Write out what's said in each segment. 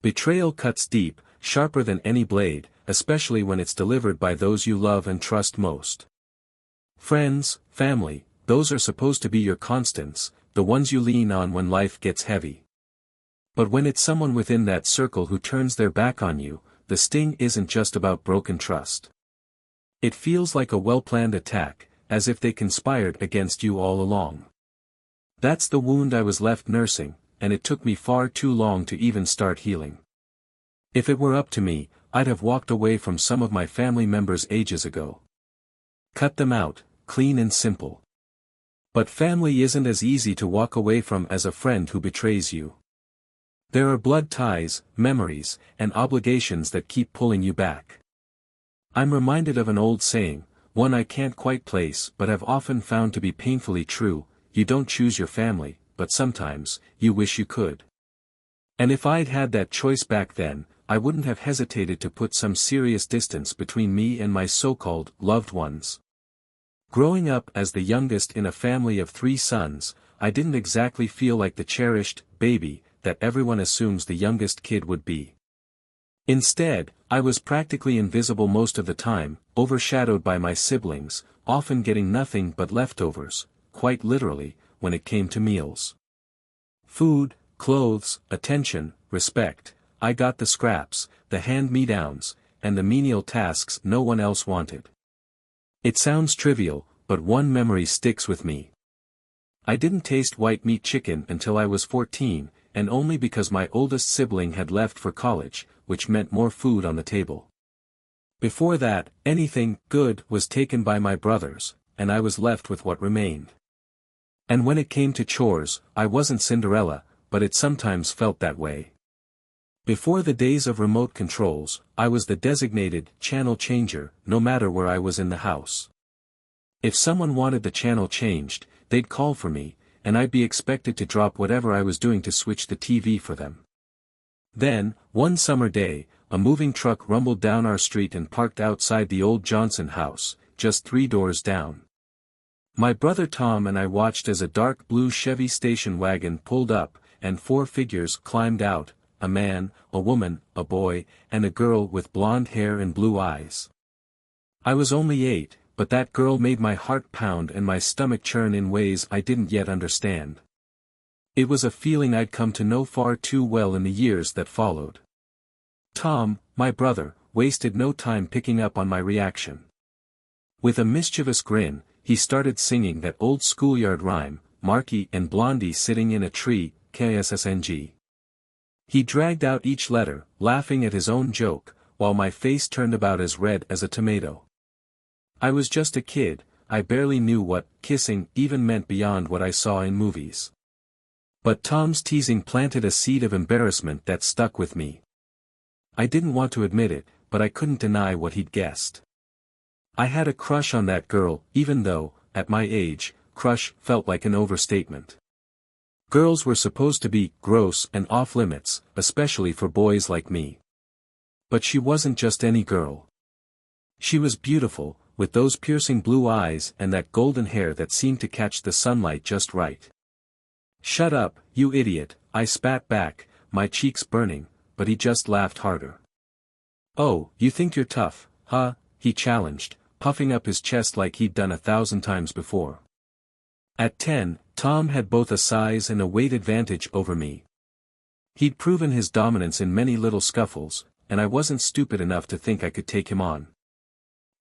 Betrayal cuts deep, sharper than any blade, especially when it's delivered by those you love and trust most. Friends, family, those are supposed to be your constants, the ones you lean on when life gets heavy. But when it's someone within that circle who turns their back on you, the sting isn't just about broken trust. It feels like a well-planned attack, as if they conspired against you all along. That's the wound I was left nursing, and it took me far too long to even start healing. If it were up to me, I'd have walked away from some of my family members ages ago. Cut them out, clean and simple. But family isn't as easy to walk away from as a friend who betrays you. There are blood ties, memories, and obligations that keep pulling you back. I'm reminded of an old saying, one I can't quite place but have often found to be painfully true: you don't choose your family, but sometimes, you wish you could. And if I'd had that choice back then, I wouldn't have hesitated to put some serious distance between me and my so-called loved ones. Growing up as the youngest in a family of 3 sons, I didn't exactly feel like the cherished baby that everyone assumes the youngest kid would be. Instead, I was practically invisible most of the time, overshadowed by my siblings, often getting nothing but leftovers, quite literally, when it came to meals. Food, clothes, attention, respect, I got the scraps, the hand-me-downs, and the menial tasks no one else wanted. It sounds trivial, but one memory sticks with me. I didn't taste white meat chicken until I was 14, and only because my oldest sibling had left for college, which meant more food on the table. Before that, anything good was taken by my brothers, and I was left with what remained. And when it came to chores, I wasn't Cinderella, but it sometimes felt that way. Before the days of remote controls, I was the designated channel changer, no matter where I was in the house. If someone wanted the channel changed, they'd call for me, and I'd be expected to drop whatever I was doing to switch the TV for them. Then, one summer day, a moving truck rumbled down our street and parked outside the old Johnson house, just 3 doors down. My brother Tom and I watched as a dark blue Chevy station wagon pulled up, and 4 figures climbed out: a man, a woman, a boy, and a girl with blonde hair and blue eyes. I was only 8, but that girl made my heart pound and my stomach churn in ways I didn't yet understand. It was a feeling I'd come to know far too well in the years that followed. Tom, my brother, wasted no time picking up on my reaction. With a mischievous grin, he started singing that old schoolyard rhyme, Marky and Blondie sitting in a tree, KSSNG. He dragged out each letter, laughing at his own joke, while my face turned about as red as a tomato. I was just a kid, I barely knew what kissing even meant beyond what I saw in movies. But Tom's teasing planted a seed of embarrassment that stuck with me. I didn't want to admit it, but I couldn't deny what he'd guessed. I had a crush on that girl, even though, at my age, crush felt like an overstatement. Girls were supposed to be gross and off-limits, especially for boys like me. But she wasn't just any girl. She was beautiful, with those piercing blue eyes and that golden hair that seemed to catch the sunlight just right. "Shut up, you idiot," I spat back, my cheeks burning, but he just laughed harder. "Oh, you think you're tough, huh?" he challenged, puffing up his chest like he'd done 1,000 times before. At 10, Tom had both a size and a weight advantage over me. He'd proven his dominance in many little scuffles, and I wasn't stupid enough to think I could take him on.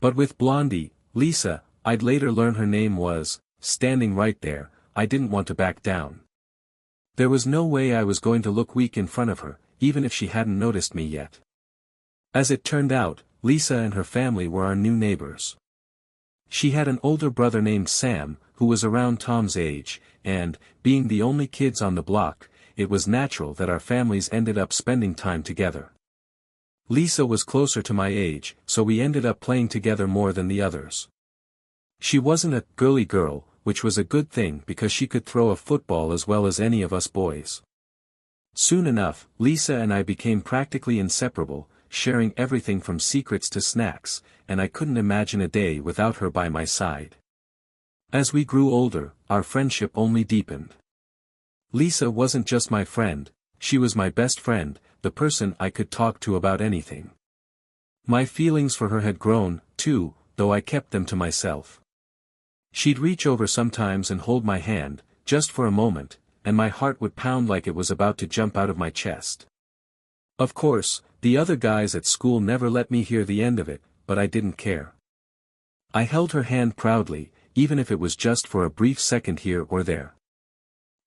But with Blondie, Lisa, I'd later learn her name was, standing right there, I didn't want to back down. There was no way I was going to look weak in front of her, even if she hadn't noticed me yet. As it turned out, Lisa and her family were our new neighbors. She had an older brother named Sam, who was around Tom's age, and, being the only kids on the block, it was natural that our families ended up spending time together. Lisa was closer to my age, so we ended up playing together more than the others. She wasn't a girly girl, which was a good thing because she could throw a football as well as any of us boys. Soon enough, Lisa and I became practically inseparable, sharing everything from secrets to snacks, and I couldn't imagine a day without her by my side. As we grew older, our friendship only deepened. Lisa wasn't just my friend, she was my best friend, the person I could talk to about anything. My feelings for her had grown, too, though I kept them to myself. She'd reach over sometimes and hold my hand, just for a moment, and my heart would pound like it was about to jump out of my chest. Of course, the other guys at school never let me hear the end of it, but I didn't care. I held her hand proudly, even if it was just for a brief second here or there.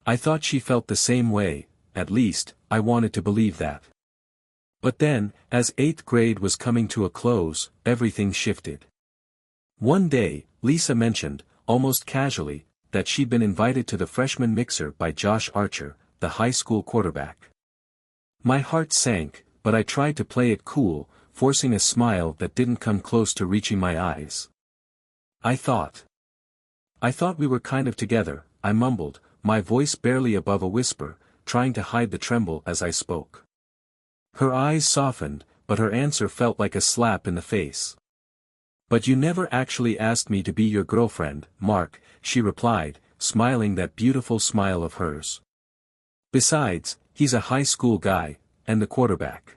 I thought she felt the same way, at least, I wanted to believe that. But then, as 8th grade was coming to a close, everything shifted. One day, Lisa mentioned, almost casually, that she'd been invited to the freshman mixer by Josh Archer, the high school quarterback. My heart sank, but I tried to play it cool, forcing a smile that didn't come close to reaching my eyes. I thought we were kind of together, I mumbled, my voice barely above a whisper, trying to hide the tremble as I spoke. Her eyes softened, but her answer felt like a slap in the face. "But you never actually asked me to be your girlfriend, Mark," she replied, smiling that beautiful smile of hers. "Besides, he's a high school guy, and the quarterback.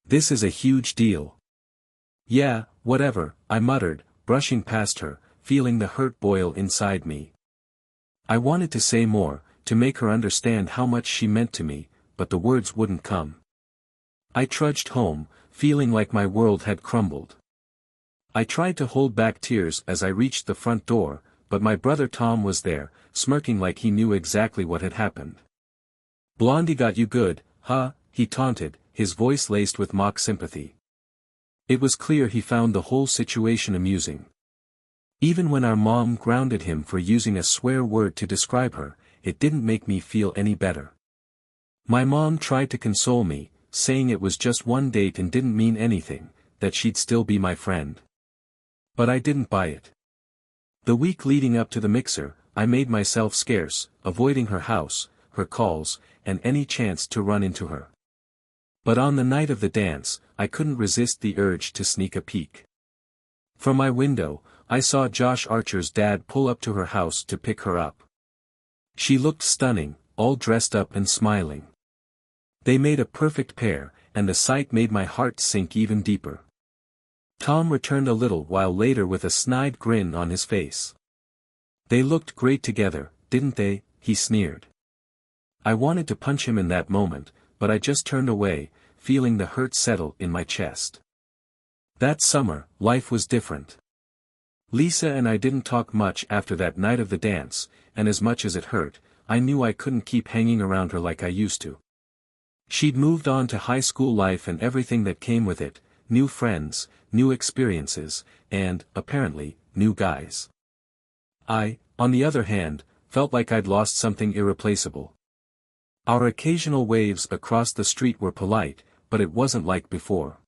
This is a huge deal." "Yeah, whatever," I muttered, brushing past her, feeling the hurt boil inside me. I wanted to say more, to make her understand how much she meant to me, but the words wouldn't come. I trudged home, feeling like my world had crumbled. I tried to hold back tears as I reached the front door, but my brother Tom was there, smirking like he knew exactly what had happened. "Blondie got you good, huh?" he taunted, his voice laced with mock sympathy. It was clear he found the whole situation amusing. Even when our mom grounded him for using a swear word to describe her, it didn't make me feel any better. My mom tried to console me, saying it was just one date and didn't mean anything, that she'd still be my friend. But I didn't buy it. The week leading up to the mixer, I made myself scarce, avoiding her house, her calls, and any chance to run into her. But on the night of the dance, I couldn't resist the urge to sneak a peek. From my window, I saw Josh Archer's dad pull up to her house to pick her up. She looked stunning, all dressed up and smiling. They made a perfect pair, and the sight made my heart sink even deeper. Tom returned a little while later with a snide grin on his face. "They looked great together, didn't they?" he sneered. I wanted to punch him in that moment, but I just turned away, feeling the hurt settle in my chest. That summer, life was different. Lisa and I didn't talk much after that night of the dance, and as much as it hurt, I knew I couldn't keep hanging around her like I used to. She'd moved on to high school life and everything that came with it, new friends, new experiences, and, apparently, new guys. I, on the other hand, felt like I'd lost something irreplaceable. Our occasional waves across the street were polite, but it wasn't like before.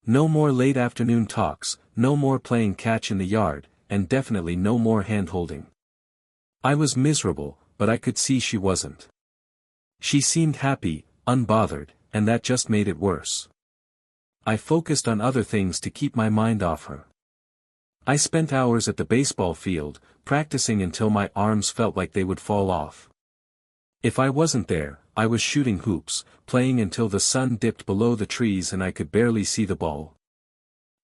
No more late afternoon talks, no more playing catch in the yard, and definitely no more hand-holding. I was miserable, but I could see she wasn't. She seemed happy, unbothered, and that just made it worse. I focused on other things to keep my mind off her. I spent hours at the baseball field, practicing until my arms felt like they would fall off. If I wasn't there, I was shooting hoops, playing until the sun dipped below the trees and I could barely see the ball.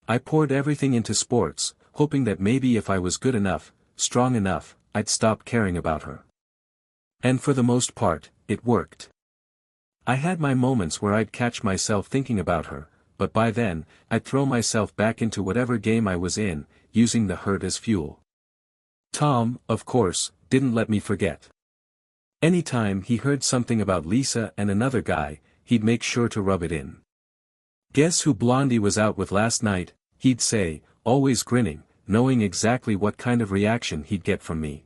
I poured everything into sports, hoping that maybe if I was good enough, strong enough, I'd stop caring about her. And for the most part, it worked. I had my moments where I'd catch myself thinking about her, but by then, I'd throw myself back into whatever game I was in, using the hurt as fuel. Tom, of course, didn't let me forget. Anytime he heard something about Lisa and another guy, he'd make sure to rub it in. "Guess who Blondie was out with last night?" he'd say, always grinning, knowing exactly what kind of reaction he'd get from me.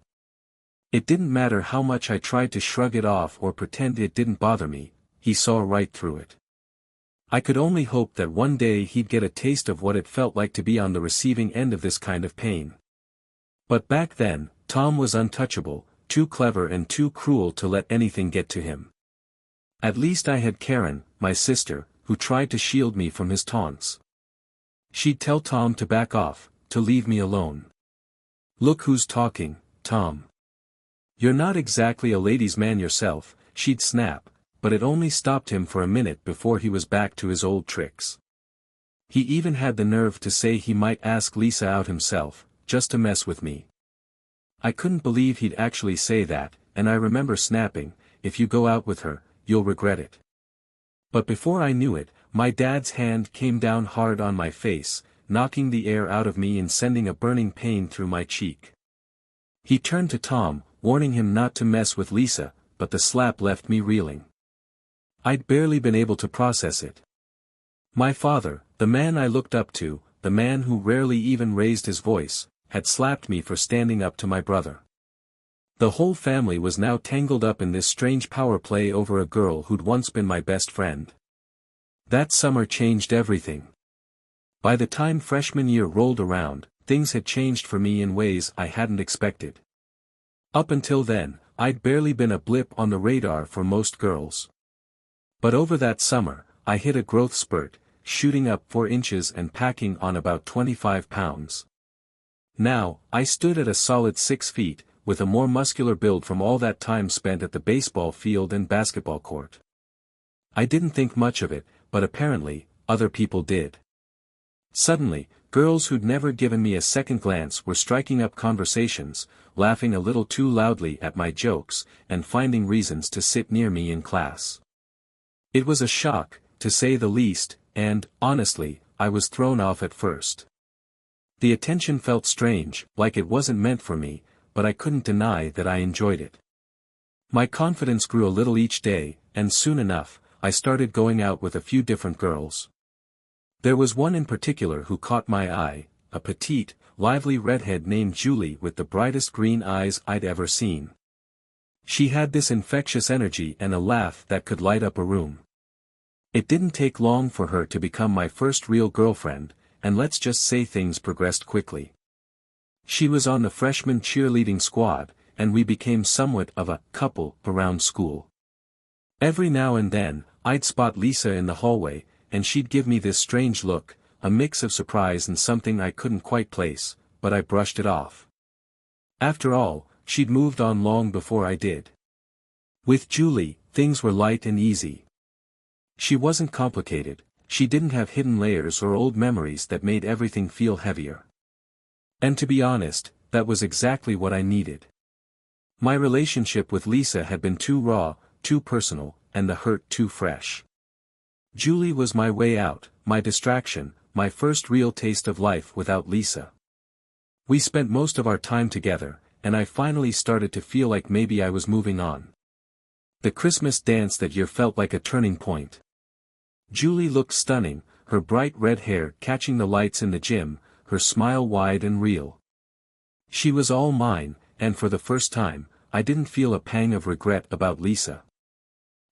It didn't matter how much I tried to shrug it off or pretend it didn't bother me, he saw right through it. I could only hope that one day he'd get a taste of what it felt like to be on the receiving end of this kind of pain. But back then, Tom was untouchable, too clever and too cruel to let anything get to him. At least I had Karen, my sister, who tried to shield me from his taunts. She'd tell Tom to back off, to leave me alone. "Look who's talking, Tom. You're not exactly a ladies' man yourself," she'd snap, but it only stopped him for a minute before he was back to his old tricks. He even had the nerve to say he might ask Lisa out himself, just to mess with me. I couldn't believe he'd actually say that, and I remember snapping, "If you go out with her, you'll regret it." But before I knew it, my dad's hand came down hard on my face, knocking the air out of me and sending a burning pain through my cheek. He turned to Tom, warning him not to mess with Lisa, but the slap left me reeling. I'd barely been able to process it. My father, the man I looked up to, the man who rarely even raised his voice, had slapped me for standing up to my brother. The whole family was now tangled up in this strange power play over a girl who'd once been my best friend. That summer changed everything. By the time freshman year rolled around, things had changed for me in ways I hadn't expected. Up until then, I'd barely been a blip on the radar for most girls. But over that summer, I hit a growth spurt, shooting up 4 inches and packing on about 25 pounds. Now, I stood at a solid 6 feet, with a more muscular build from all that time spent at the baseball field and basketball court. I didn't think much of it, but apparently, other people did. Suddenly, girls who'd never given me a second glance were striking up conversations, laughing a little too loudly at my jokes, and finding reasons to sit near me in class. It was a shock, to say the least, and, honestly, I was thrown off at first. The attention felt strange, like it wasn't meant for me, but I couldn't deny that I enjoyed it. My confidence grew a little each day, and soon enough, I started going out with a few different girls. There was one in particular who caught my eye, a petite, lively redhead named Julie with the brightest green eyes I'd ever seen. She had this infectious energy and a laugh that could light up a room. It didn't take long for her to become my first real girlfriend, and let's just say things progressed quickly. She was on the freshman cheerleading squad, and we became somewhat of a couple around school. Every now and then, I'd spot Lisa in the hallway, and she'd give me this strange look, a mix of surprise and something I couldn't quite place, but I brushed it off. After all, she'd moved on long before I did. With Julie, things were light and easy. She wasn't complicated, she didn't have hidden layers or old memories that made everything feel heavier. And to be honest, that was exactly what I needed. My relationship with Lisa had been too raw, too personal, and the hurt too fresh. Julie was my way out, my distraction, my first real taste of life without Lisa. We spent most of our time together, and I finally started to feel like maybe I was moving on. The Christmas dance that year felt like a turning point. Julie looked stunning, her bright red hair catching the lights in the gym, her smile wide and real. She was all mine, and for the first time, I didn't feel a pang of regret about Lisa.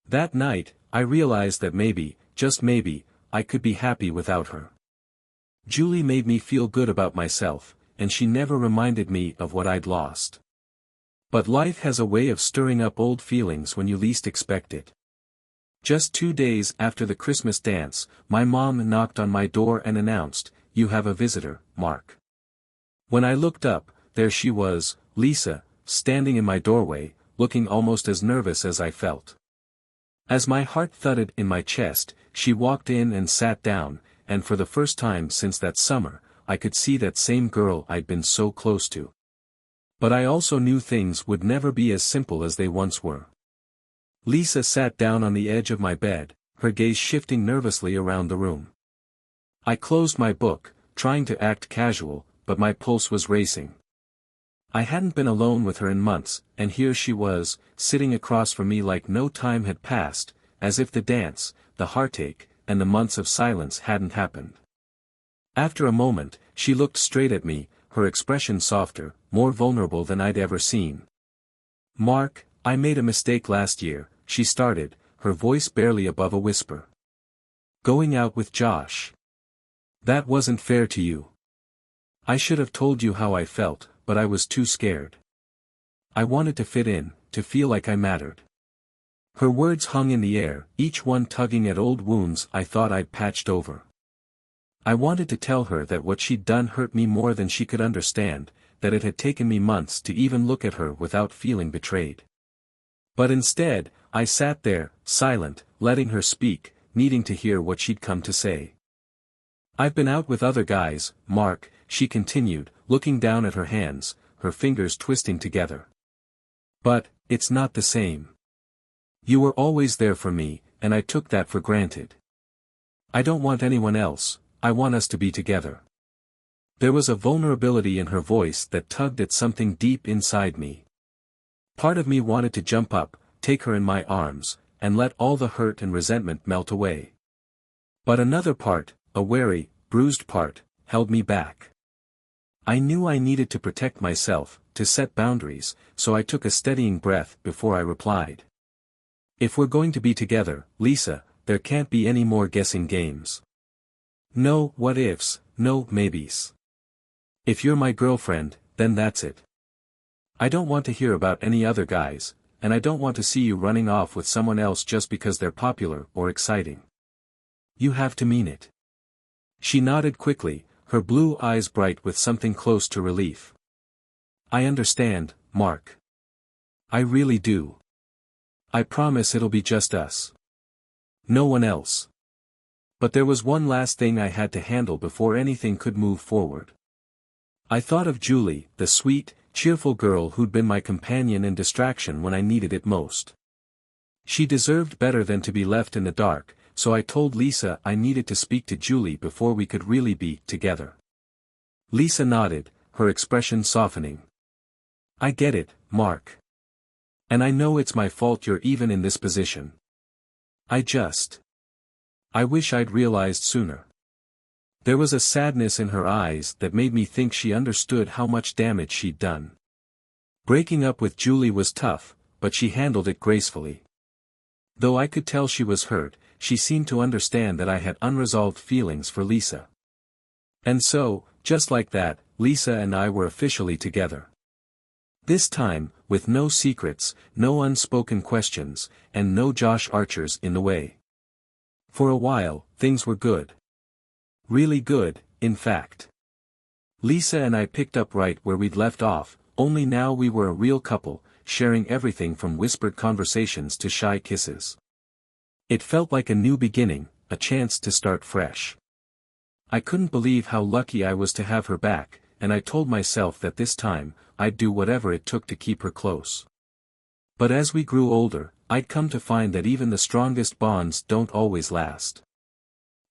That night, I realized that maybe, just maybe, I could be happy without her. Julie made me feel good about myself, and she never reminded me of what I'd lost. But life has a way of stirring up old feelings when you least expect it. Just 2 days after the Christmas dance, my mom knocked on my door and announced, "You have a visitor, Mark." When I looked up, there she was, Lisa, standing in my doorway, looking almost as nervous as I felt. As my heart thudded in my chest, she walked in and sat down, and for the first time since that summer, I could see that same girl I'd been so close to. But I also knew things would never be as simple as they once were. Lisa sat down on the edge of my bed, her gaze shifting nervously around the room. I closed my book, trying to act casual, but my pulse was racing. I hadn't been alone with her in months, and here she was, sitting across from me like no time had passed, as if the dance, the heartache, and the months of silence hadn't happened. After a moment, she looked straight at me, her expression softer, more vulnerable than I'd ever seen. "Mark, I made a mistake last year," she started, her voice barely above a whisper. "Going out with Josh. That wasn't fair to you. I should have told you how I felt, but I was too scared. I wanted to fit in, to feel like I mattered." Her words hung in the air, each one tugging at old wounds I thought I'd patched over. I wanted to tell her that what she'd done hurt me more than she could understand, that it had taken me months to even look at her without feeling betrayed. But instead, I sat there, silent, letting her speak, needing to hear what she'd come to say. "I've been out with other guys, Mark," she continued, looking down at her hands, her fingers twisting together. "But, it's not the same. You were always there for me, and I took that for granted. I don't want anyone else, I want us to be together." There was a vulnerability in her voice that tugged at something deep inside me. Part of me wanted to jump up, take her in my arms, and let all the hurt and resentment melt away. But another part, a wary, bruised part, held me back. I knew I needed to protect myself, to set boundaries, so I took a steadying breath before I replied. "If we're going to be together, Lisa, there can't be any more guessing games. No what-ifs, no maybes. If you're my girlfriend, then that's it. I don't want to hear about any other guys, and I don't want to see you running off with someone else just because they're popular or exciting. You have to mean it." She nodded quickly, her blue eyes bright with something close to relief. "I understand, Mark. I really do. I promise it'll be just us. No one else." But there was one last thing I had to handle before anything could move forward. I thought of Julie, the sweet, cheerful girl who'd been my companion and distraction when I needed it most. She deserved better than to be left in the dark, so I told Lisa I needed to speak to Julie before we could really be together. Lisa nodded, her expression softening. "I get it, Mark. And I know it's my fault you're even in this position. I wish I'd realized sooner." There was a sadness in her eyes that made me think she understood how much damage she'd done. Breaking up with Julie was tough, but she handled it gracefully. Though I could tell she was hurt, she seemed to understand that I had unresolved feelings for Lisa. And so, just like that, Lisa and I were officially together. This time, with no secrets, no unspoken questions, and no Josh Archers in the way. For a while, things were good. Really good, in fact. Lisa and I picked up right where we'd left off, only now we were a real couple, sharing everything from whispered conversations to shy kisses. It felt like a new beginning, a chance to start fresh. I couldn't believe how lucky I was to have her back, and I told myself that this time, I'd do whatever it took to keep her close. But as we grew older, I'd come to find that even the strongest bonds don't always last.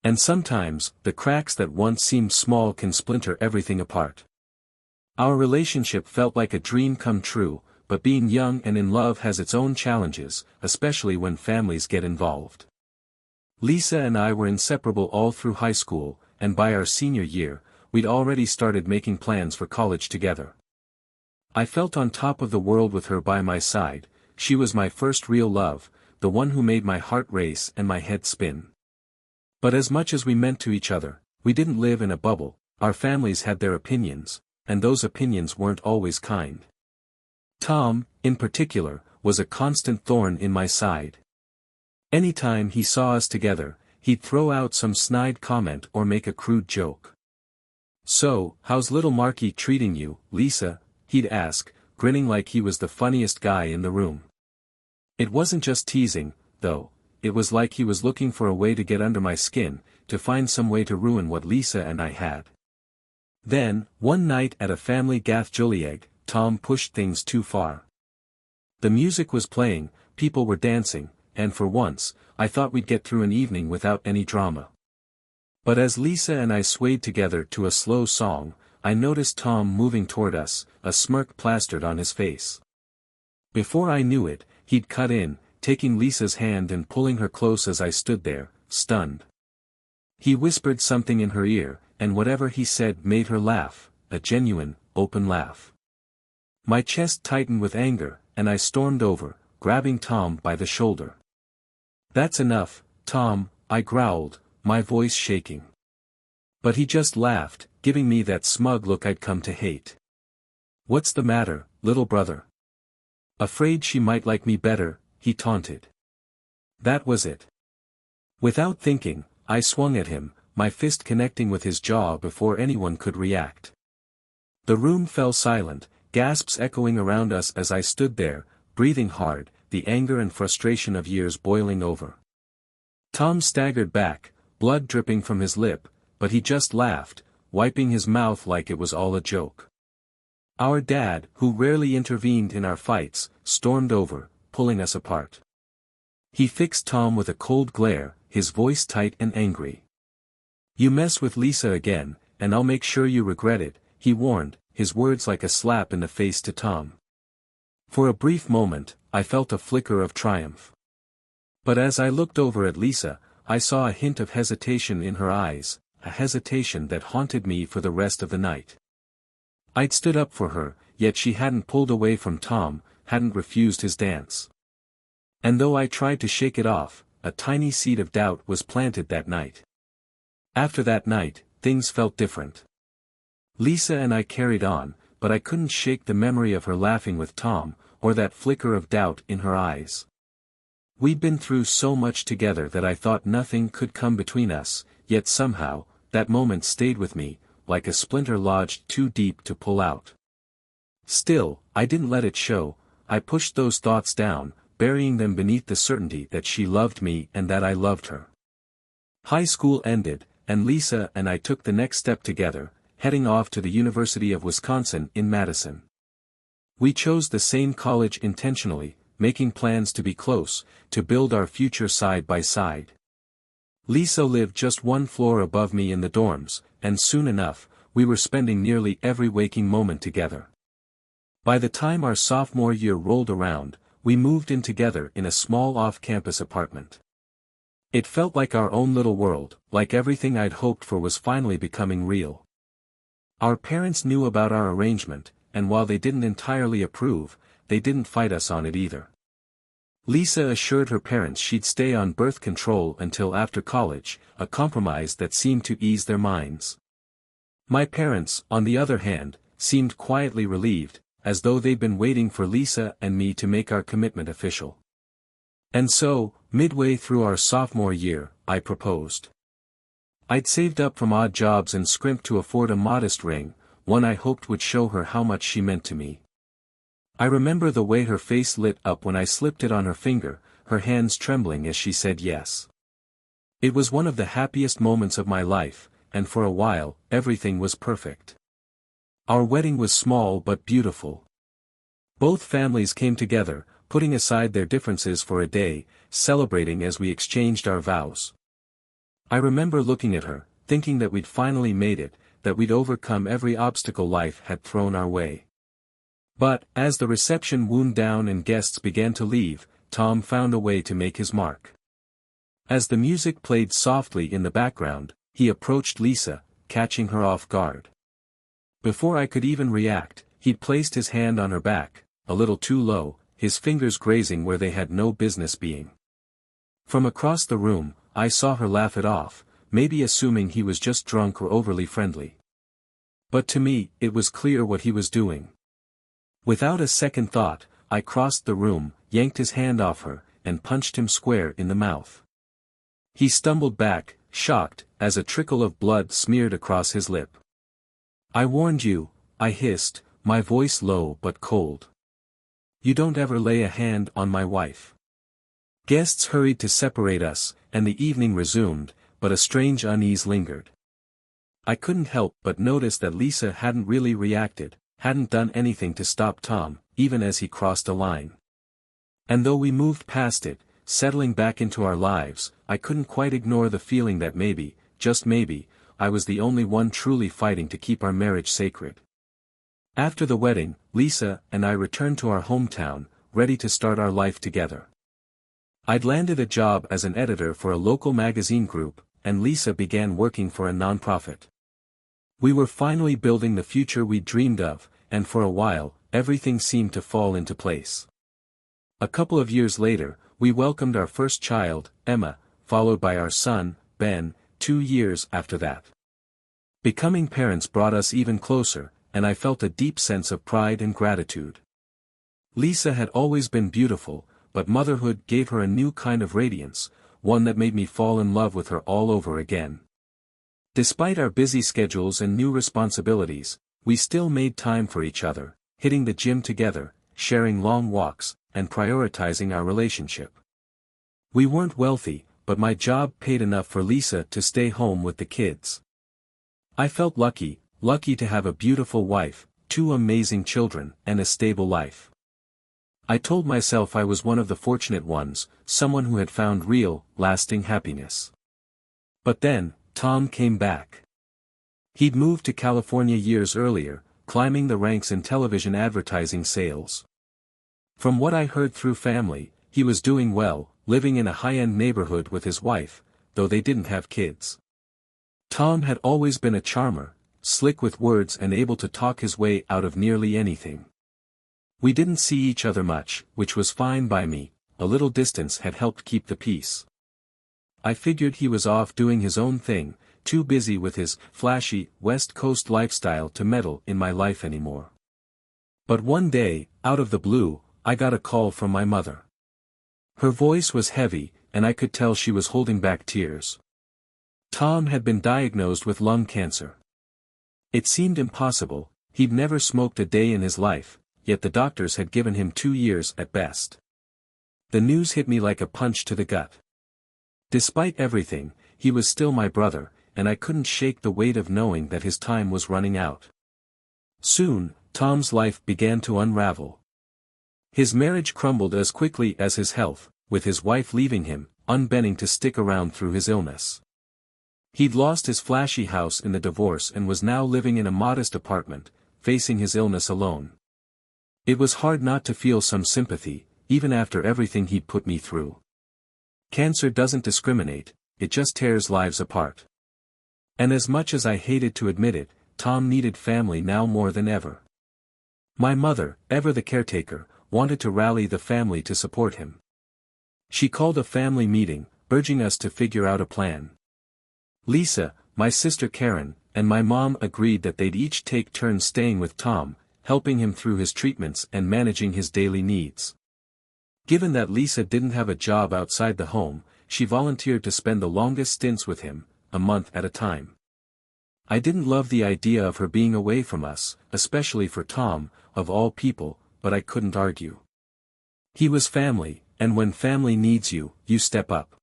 And sometimes, the cracks that once seemed small can splinter everything apart. Our relationship felt like a dream come true, but being young and in love has its own challenges, especially when families get involved. Lisa and I were inseparable all through high school, and by our senior year, we'd already started making plans for college together. I felt on top of the world with her by my side. She was my first real love, the one who made my heart race and my head spin. But as much as we meant to each other, we didn't live in a bubble. Our families had their opinions, and those opinions weren't always kind. Tom, in particular, was a constant thorn in my side. Anytime he saw us together, he'd throw out some snide comment or make a crude joke. "So, how's little Marky treating you, Lisa?" he'd ask, grinning like he was the funniest guy in the room. It wasn't just teasing, though. It was like he was looking for a way to get under my skin, to find some way to ruin what Lisa and I had. Then, one night at a family gathjolieg, Tom pushed things too far. The music was playing, people were dancing, and for once, I thought we'd get through an evening without any drama. But as Lisa and I swayed together to a slow song, I noticed Tom moving toward us, a smirk plastered on his face. Before I knew it, he'd cut in, taking Lisa's hand and pulling her close as I stood there, stunned. He whispered something in her ear, and whatever he said made her laugh, a genuine, open laugh. My chest tightened with anger, and I stormed over, grabbing Tom by the shoulder. "That's enough, Tom," I growled, my voice shaking. But he just laughed, giving me that smug look I'd come to hate. "What's the matter, little brother? Afraid she might like me better?" he taunted. That was it. Without thinking, I swung at him, my fist connecting with his jaw before anyone could react. The room fell silent, gasps echoing around us as I stood there, breathing hard, the anger and frustration of years boiling over. Tom staggered back, blood dripping from his lip, but he just laughed, wiping his mouth like it was all a joke. Our dad, who rarely intervened in our fights, stormed over, pulling us apart. He fixed Tom with a cold glare, his voice tight and angry. "You mess with Lisa again, and I'll make sure you regret it," he warned, his words like a slap in the face to Tom. For a brief moment, I felt a flicker of triumph. But as I looked over at Lisa, I saw a hint of hesitation in her eyes, a hesitation that haunted me for the rest of the night. I'd stood up for her, yet she hadn't pulled away from Tom, hadn't refused his dance. And though I tried to shake it off, a tiny seed of doubt was planted that night. After that night, things felt different. Lisa and I carried on, but I couldn't shake the memory of her laughing with Tom, or that flicker of doubt in her eyes. We'd been through so much together that I thought nothing could come between us, yet somehow, that moment stayed with me, like a splinter lodged too deep to pull out. Still, I didn't let it show. I pushed those thoughts down, burying them beneath the certainty that she loved me and that I loved her. High school ended, and Lisa and I took the next step together, heading off to the University of Wisconsin in Madison. We chose the same college intentionally, making plans to be close, to build our future side by side. Lisa lived just one floor above me in the dorms, and soon enough, we were spending nearly every waking moment together. By the time our sophomore year rolled around, we moved in together in a small off-campus apartment. It felt like our own little world, like everything I'd hoped for was finally becoming real. Our parents knew about our arrangement, and while they didn't entirely approve, they didn't fight us on it either. Lisa assured her parents she'd stay on birth control until after college, a compromise that seemed to ease their minds. My parents, on the other hand, seemed quietly relieved, as though they'd been waiting for Lisa and me to make our commitment official. And so, midway through our sophomore year, I proposed. I'd saved up from odd jobs and scrimped to afford a modest ring, one I hoped would show her how much she meant to me. I remember the way her face lit up when I slipped it on her finger, her hands trembling as she said yes. It was one of the happiest moments of my life, and for a while, everything was perfect. Our wedding was small but beautiful. Both families came together, putting aside their differences for a day, celebrating as we exchanged our vows. I remember looking at her, thinking that we'd finally made it, that we'd overcome every obstacle life had thrown our way. But, as the reception wound down and guests began to leave, Tom found a way to make his mark. As the music played softly in the background, he approached Lisa, catching her off guard. Before I could even react, he'd placed his hand on her back, a little too low, his fingers grazing where they had no business being. From across the room, I saw her laugh it off, maybe assuming he was just drunk or overly friendly. But to me, it was clear what he was doing. Without a second thought, I crossed the room, yanked his hand off her, and punched him square in the mouth. He stumbled back, shocked, as a trickle of blood smeared across his lip. "I warned you," I hissed, my voice low but cold. "You don't ever lay a hand on my wife." Guests hurried to separate us, and the evening resumed, but a strange unease lingered. I couldn't help but notice that Lisa hadn't really reacted, hadn't done anything to stop Tom, even as he crossed a line. And though we moved past it, settling back into our lives, I couldn't quite ignore the feeling that maybe, just maybe, I was the only one truly fighting to keep our marriage sacred. After the wedding, Lisa and I returned to our hometown, ready to start our life together. I'd landed a job as an editor for a local magazine group, and Lisa began working for a nonprofit. We were finally building the future we dreamed of, and for a while, everything seemed to fall into place. A couple of years later, we welcomed our first child, Emma, followed by our son, Ben, 2 years after that. Becoming parents brought us even closer, and I felt a deep sense of pride and gratitude. Lisa had always been beautiful, but motherhood gave her a new kind of radiance, one that made me fall in love with her all over again. Despite our busy schedules and new responsibilities, we still made time for each other, hitting the gym together, sharing long walks, and prioritizing our relationship. We weren't wealthy, but my job paid enough for Lisa to stay home with the kids. I felt lucky to have a beautiful wife, 2 amazing children, and a stable life. I told myself I was one of the fortunate ones, someone who had found real, lasting happiness. But then, Tom came back. He'd moved to California years earlier, climbing the ranks in television advertising sales. From what I heard through family, he was doing well, living in a high-end neighborhood with his wife, though they didn't have kids. Tom had always been a charmer, slick with words and able to talk his way out of nearly anything. We didn't see each other much, which was fine by me. A little distance had helped keep the peace. I figured he was off doing his own thing, too busy with his flashy, West Coast lifestyle to meddle in my life anymore. But one day, out of the blue, I got a call from my mother. Her voice was heavy, and I could tell she was holding back tears. Tom had been diagnosed with lung cancer. It seemed impossible, he'd never smoked a day in his life, yet the doctors had given him 2 years at best. The news hit me like a punch to the gut. Despite everything, he was still my brother, and I couldn't shake the weight of knowing that his time was running out. Soon, Tom's life began to unravel. His marriage crumbled as quickly as his health, with his wife leaving him, unbending to stick around through his illness. He'd lost his flashy house in the divorce and was now living in a modest apartment, facing his illness alone. It was hard not to feel some sympathy, even after everything he'd put me through. Cancer doesn't discriminate, it just tears lives apart. And as much as I hated to admit it, Tom needed family now more than ever. My mother, ever the caretaker, wanted to rally the family to support him. She called a family meeting, urging us to figure out a plan. Lisa, my sister Karen, and my mom agreed that they'd each take turns staying with Tom, helping him through his treatments and managing his daily needs. Given that Lisa didn't have a job outside the home, she volunteered to spend the longest stints with him, a month at a time. I didn't love the idea of her being away from us, especially for Tom, of all people, but I couldn't argue. He was family, and when family needs you, you step up.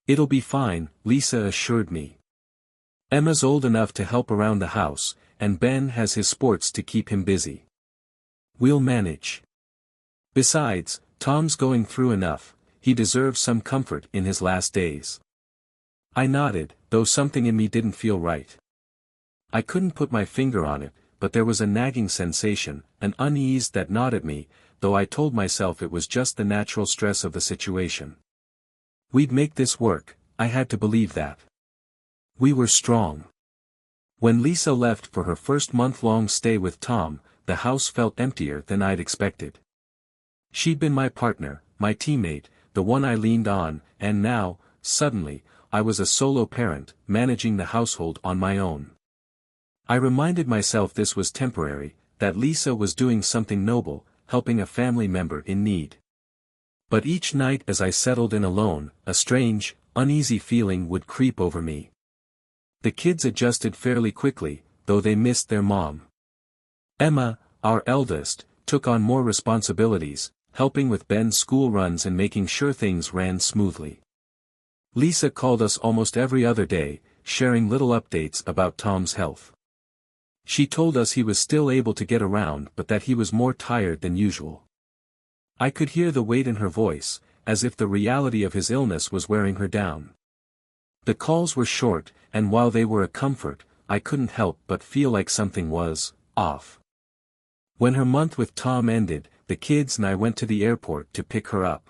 It'll be fine, Lisa assured me. Emma's old enough to help around the house, and Ben has his sports to keep him busy. We'll manage. Besides, Tom's going through enough, he deserves some comfort in his last days. I nodded, though something in me didn't feel right. I couldn't put my finger on it, but there was a nagging sensation, an unease that gnawed at me, though I told myself it was just the natural stress of the situation. We'd make this work, I had to believe that. We were strong. When Lisa left for her first month-long stay with Tom, the house felt emptier than I'd expected. She'd been my partner, my teammate, the one I leaned on, and now, suddenly, I was a solo parent, managing the household on my own. I reminded myself this was temporary, that Lisa was doing something noble, helping a family member in need. But each night as I settled in alone, a strange, uneasy feeling would creep over me. The kids adjusted fairly quickly, though they missed their mom. Emma, our eldest, took on more responsibilities, helping with Ben's school runs and making sure things ran smoothly. Lisa called us almost every other day, sharing little updates about Tom's health. She told us he was still able to get around but that he was more tired than usual. I could hear the weight in her voice, as if the reality of his illness was wearing her down. The calls were short, and while they were a comfort, I couldn't help but feel like something was off. When her month with Tom ended, the kids and I went to the airport to pick her up.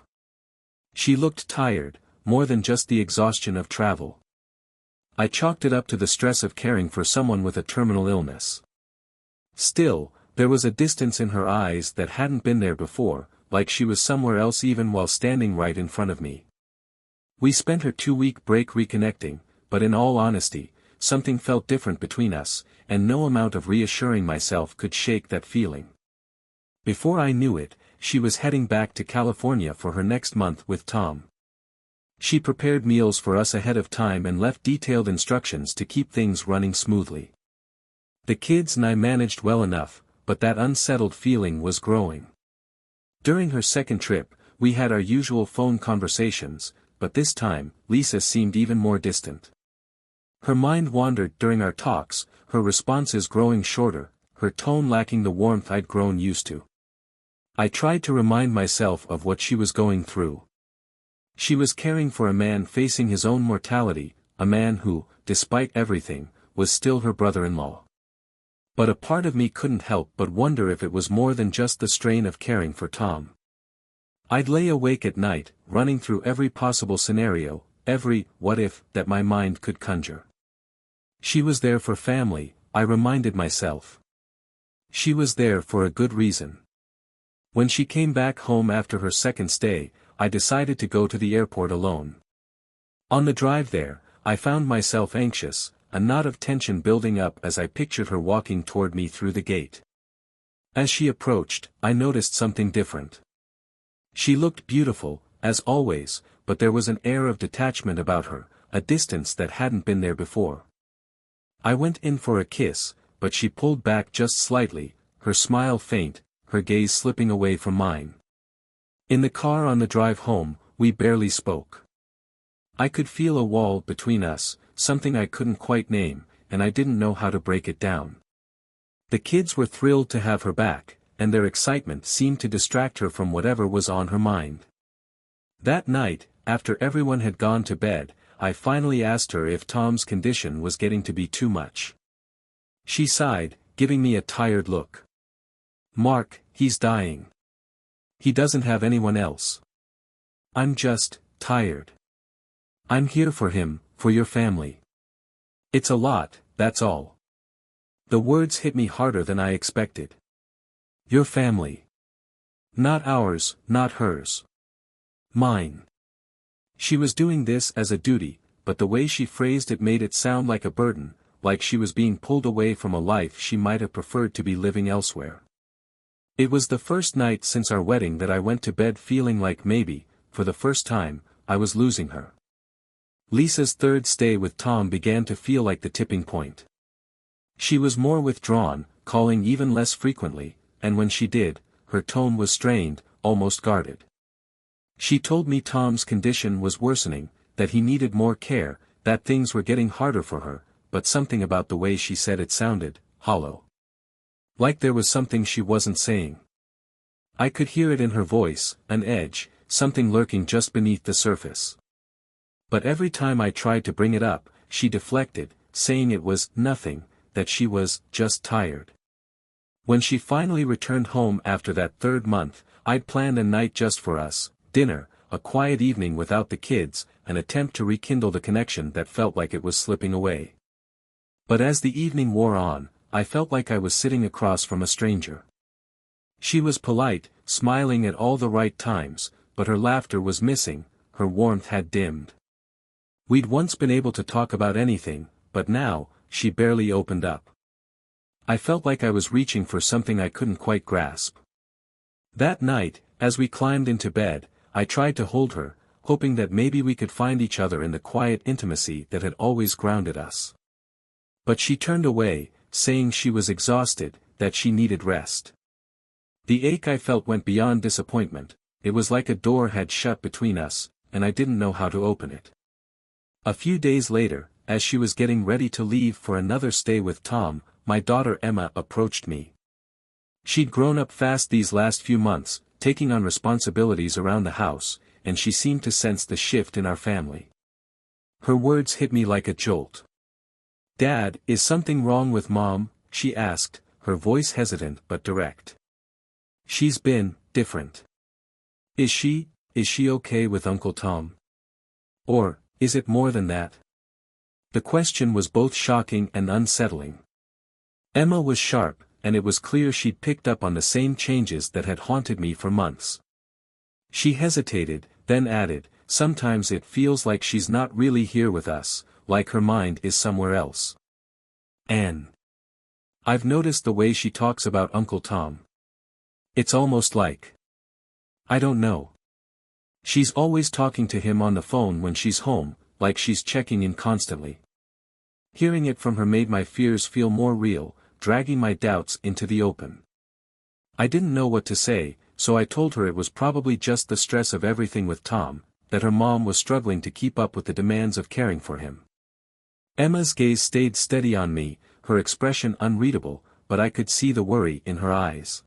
She looked tired, more than just the exhaustion of travel. I chalked it up to the stress of caring for someone with a terminal illness. Still, there was a distance in her eyes that hadn't been there before, like she was somewhere else even while standing right in front of me. We spent her 2-week break reconnecting, but in all honesty, something felt different between us, and no amount of reassuring myself could shake that feeling. Before I knew it, she was heading back to California for her next month with Tom. She prepared meals for us ahead of time and left detailed instructions to keep things running smoothly. The kids and I managed well enough, but that unsettled feeling was growing. During her second trip, we had our usual phone conversations, but this time, Lisa seemed even more distant. Her mind wandered during our talks, her responses growing shorter, her tone lacking the warmth I'd grown used to. I tried to remind myself of what she was going through. She was caring for a man facing his own mortality, a man who, despite everything, was still her brother-in-law. But a part of me couldn't help but wonder if it was more than just the strain of caring for Tom. I'd lay awake at night, running through every possible scenario, every what-if that my mind could conjure. She was there for family, I reminded myself. She was there for a good reason. When she came back home after her second stay, I decided to go to the airport alone. On the drive there, I found myself anxious, a knot of tension building up as I pictured her walking toward me through the gate. As she approached, I noticed something different. She looked beautiful, as always, but there was an air of detachment about her, a distance that hadn't been there before. I went in for a kiss, but she pulled back just slightly, her smile faint, her gaze slipping away from mine. In the car on the drive home, we barely spoke. I could feel a wall between us, something I couldn't quite name, and I didn't know how to break it down. The kids were thrilled to have her back, and their excitement seemed to distract her from whatever was on her mind. That night, after everyone had gone to bed, I finally asked her if Tom's condition was getting to be too much. She sighed, giving me a tired look. "Mark, he's dying. He doesn't have anyone else. I'm just tired. I'm here for him, for your family. It's a lot, that's all." The words hit me harder than I expected. Your family. Not ours, not hers. Mine. She was doing this as a duty, but the way she phrased it made it sound like a burden, like she was being pulled away from a life she might have preferred to be living elsewhere. It was the first night since our wedding that I went to bed feeling like maybe, for the first time, I was losing her. Lisa's third stay with Tom began to feel like the tipping point. She was more withdrawn, calling even less frequently, and when she did, her tone was strained, almost guarded. She told me Tom's condition was worsening, that he needed more care, that things were getting harder for her, but something about the way she said it sounded hollow. Like there was something she wasn't saying. I could hear it in her voice, an edge, something lurking just beneath the surface. But every time I tried to bring it up, she deflected, saying it was nothing, that she was just tired. When she finally returned home after that third month, I'd planned a night just for us, dinner, a quiet evening without the kids, an attempt to rekindle the connection that felt like it was slipping away. But as the evening wore on, I felt like I was sitting across from a stranger. She was polite, smiling at all the right times, but her laughter was missing, her warmth had dimmed. We'd once been able to talk about anything, but now, she barely opened up. I felt like I was reaching for something I couldn't quite grasp. That night, as we climbed into bed, I tried to hold her, hoping that maybe we could find each other in the quiet intimacy that had always grounded us. But she turned away, saying she was exhausted, that she needed rest. The ache I felt went beyond disappointment, it was like a door had shut between us, and I didn't know how to open it. A few days later, as she was getting ready to leave for another stay with Tom, my daughter Emma approached me. She'd grown up fast these last few months, taking on responsibilities around the house, and she seemed to sense the shift in our family. Her words hit me like a jolt. "Dad, is something wrong with Mom?" she asked, her voice hesitant but direct. "She's been different. Is she okay with Uncle Tom? Or, is it more than that?" The question was both shocking and unsettling. Emma was sharp, and it was clear she'd picked up on the same changes that had haunted me for months. She hesitated, then added, "Sometimes it feels like she's not really here with us, like her mind is somewhere else. And I've noticed the way she talks about Uncle Tom. It's almost like, I don't know. She's always talking to him on the phone when she's home, like she's checking in constantly." Hearing it from her made my fears feel more real, dragging my doubts into the open. I didn't know what to say, so I told her it was probably just the stress of everything with Tom, that her mom was struggling to keep up with the demands of caring for him. Emma's gaze stayed steady on me, her expression unreadable, but I could see the worry in her eyes.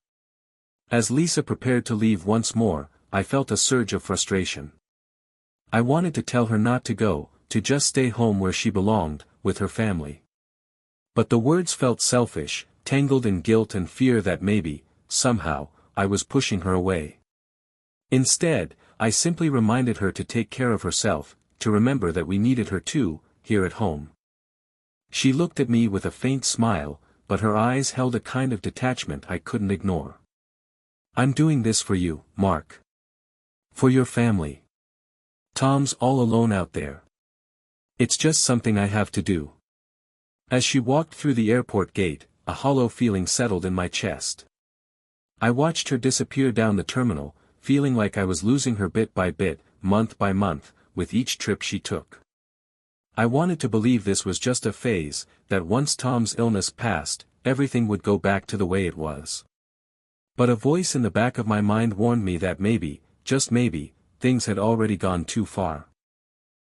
As Lisa prepared to leave once more, I felt a surge of frustration. I wanted to tell her not to go, to just stay home where she belonged, with her family. But the words felt selfish, tangled in guilt and fear that maybe, somehow, I was pushing her away. Instead, I simply reminded her to take care of herself, to remember that we needed her too, here at home. She looked at me with a faint smile, but her eyes held a kind of detachment I couldn't ignore. I'm doing this for you, Mark. For your family. Tom's all alone out there. It's just something I have to do. As she walked through the airport gate, a hollow feeling settled in my chest. I watched her disappear down the terminal, feeling like I was losing her bit by bit, month by month, with each trip she took. I wanted to believe this was just a phase, that once Tom's illness passed, everything would go back to the way it was. But a voice in the back of my mind warned me that maybe, just maybe, things had already gone too far.